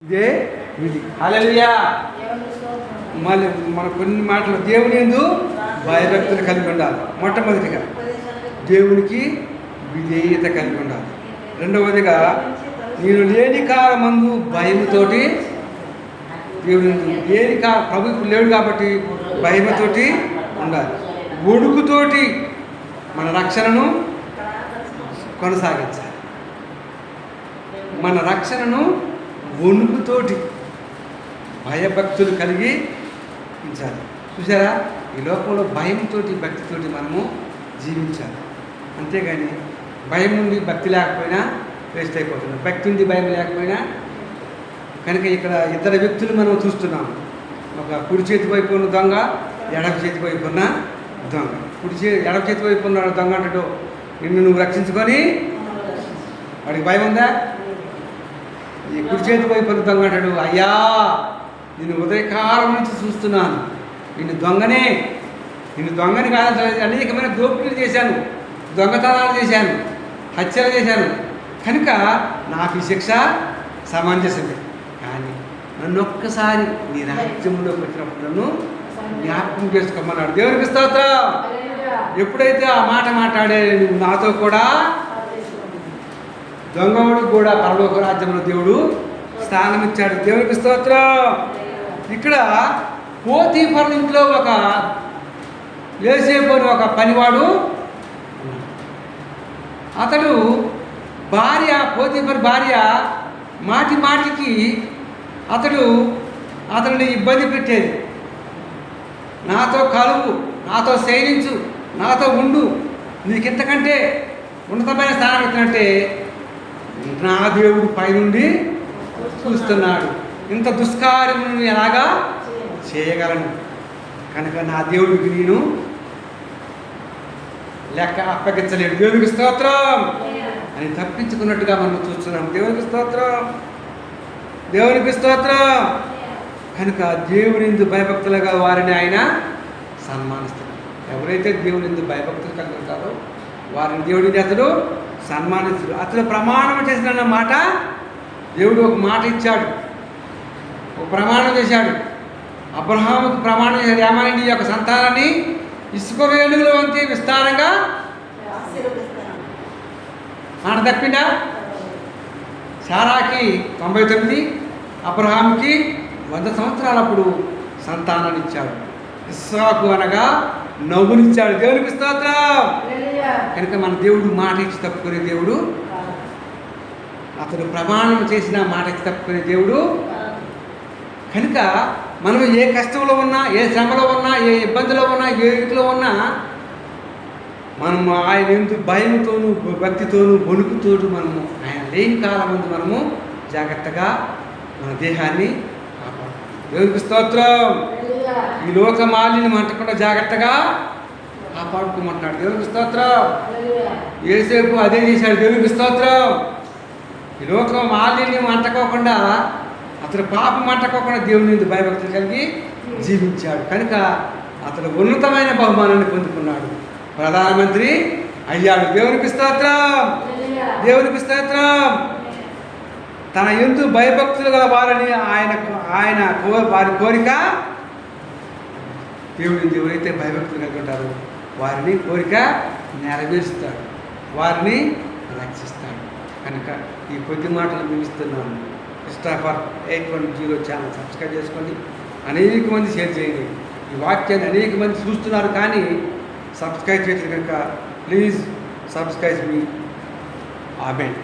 ఇదే విధి. హల్లెలూయా. మళ్ళీ మన కొన్ని మాటలు దేవుని యందు భయభక్తులు కలిగి ఉండాలి. మొట్టమొదటిగా దేవునికి విధేయత కలిగి ఉండాలి. రెండవదిగా నేను లేని కాలమందు భయముతోటి దేవుని లేని ప్రభు ఇప్పుడు లేడు కాబట్టి భయముతోటి ఉండాలి. వణుకుతోటి మన రక్షణను కొనసాగించాలి. మన రక్షణను వణుకుతోటి భయభక్తులు కలిగి ఉంచాలి. చూసారా, ఈ లోకంలో భయంతో భక్తితోటి మనము జీవించాలి. అంతేగాని భయం నుండి భక్తి లేకపోయినా వేస్ట్ అయిపోతున్నాం. భక్తి నుండి భయం లేకపోయినా కనుక ఇక్కడ ఇద్దరు వ్యక్తులు మనం చూస్తున్నాం. ఒక కుడి చేతి వైపు ఉన్న దొంగ, ఎడమ చేతి వైపు ఉన్న దొంగ. ఎడమ చేతి వైపు ఉన్న దొంగ అంటాడు, నిన్ను నువ్వు రక్షించుకొని, వాడికి భయం ఉందా? ఈ కుడి చేతి వైపు ఉన్న దొంగ అంటాడు, అయ్యా నేను ఉదయకాలం నుంచి చూస్తున్నాను, నిన్ను దొంగని కాదు, అనేకమైన దోపిడీలు చేశాను, దొంగతనాలు చేశాను, హత్యలు చేశాను, కనుక నాకు ఈ శిక్ష సమంజసమే. కానీ నన్ను ఒక్కసారి నీ రాజ్యంలోకి వచ్చినప్పుడు నన్ను జ్ఞాపకం చేసుకోమన్నాడు. దేవునికి స్తోత్రం. ఎప్పుడైతే ఆ మాట మాట్లాడే నువ్వు నాతో కూడా, దొంగవాడికి కూడా పరలోక రాజ్యంలో దేవుడు స్థానం ఇచ్చాడు. దేవునికి స్తోత్రం. ఇక్కడ పోతీఫరు ఇంట్లో ఒక యోసేపు అని ఒక పనివాడు, అతడు భార్య, పోతీఫరు భార్య మాటి మాటికి అతడిని ఇబ్బంది పెట్టేది. నాతో కలువు, నాతో శయనించు, నాతో ఉండు, నీకింతకంటే ఉన్నతమైన స్థానం ఇచ్చినట్టే నా దేవుడు పైనుండి చూస్తున్నాడు, ఇంత దుష్కార్యం ఎలాగా చేయగలను, కనుక నా దేవుడికి నేను లెక్క అప్పగించలేడు. దేవునికి స్తోత్రం అని తప్పించుకున్నట్టుగా మనం చూస్తున్నాం. దేవునికి స్తోత్రం. కనుక దేవునిందు భయభక్తులుగా వారిని ఆయన సన్మానిస్తాడు. ఎవరైతే దేవునిందు భయభక్తులు కలిగి ఉంటారో వారిని దేవుడిని అతడు సన్మానిస్తాడు. అతడు ప్రమాణం చేసిన మాట, దేవుడు ఒక మాట ఇచ్చాడు, ఒక ప్రమాణం చేశాడు. అబ్రహాముకు ప్రమాణం చేశాడు, ఏమని, నీ యొక్క సంతానాన్ని ఇసుక రేణువుల వంటి విస్తారంగా మాట తప్పిందా? సారాకి 99, అబ్రహాంకి 100 సంవత్సరాలప్పుడు సంతానాన్ని ఇచ్చాడు. ఇస్సాకు అనగా నవ్వునిచ్చాడు. దేవునికి స్తోత్రం. కనుక మన దేవుడు మాట ఇచ్చి తప్పుకునే దేవుడు, అతడు ప్రమాణం చేసిన మాట ఇచ్చి తప్పుకునే దేవుడు. కనుక మనం ఏ కష్టంలో ఉన్నా, ఏ శ్రమలో ఉన్నా, ఏ ఇబ్బందిలో ఉన్నా, ఏ ఇంట్లో ఉన్నా, మనము ఆయన ఎందుకు భయంతోనూ భక్తితోనూ వణుకుతోనూ మనము ఆయన లేని కాలం ముందు మనము జాగ్రత్తగా మన దేహాన్ని కాపాడు. దేవునికి స్తోత్రం. ఈ లోక మాలిని మంటకుండా జాగ్రత్తగా కాపాడుకోమంటున్నాడు. దేవునికి స్తోత్రం. యోసేపు అదే చేశాడు. దేవునికి స్తోత్రం. ఈ లోక మాలిని మంటకోకుండా, అతడు పాపం మంటకోకుండా దేవుని మీద భయభక్తులు కలిగి జీవించాడు. కనుక అతడు ఉన్నతమైన బహుమానాన్ని పొందుకున్నాడు, ప్రధానమంత్రి అయ్యాడు. దేవునికి స్తోత్రం. తన యందు భయభక్తులు గల వారిని వారి కోరిక, దేవుని ఎవరైతే భయభక్తులు కలిగి ఉంటారో వారిని కోరిక నెరవేరుస్తాడు, వారిని రక్షిస్తాడు. కనుక ఈ కొద్ది మాటలు ముగిస్తున్నాను. క్రిస్టోఫర్ 810 ఛానల్ సబ్స్క్రైబ్ చేసుకోండి. అనేక మంది షేర్ చేయండి. ఈ వాక్యాన్ని అనేక మంది చూస్తున్నారు కానీ సబ్స్క్రైబ్ చేసి కనుక ప్లీజ్ సబ్స్క్రైబ్ మీ. ఆమేన్.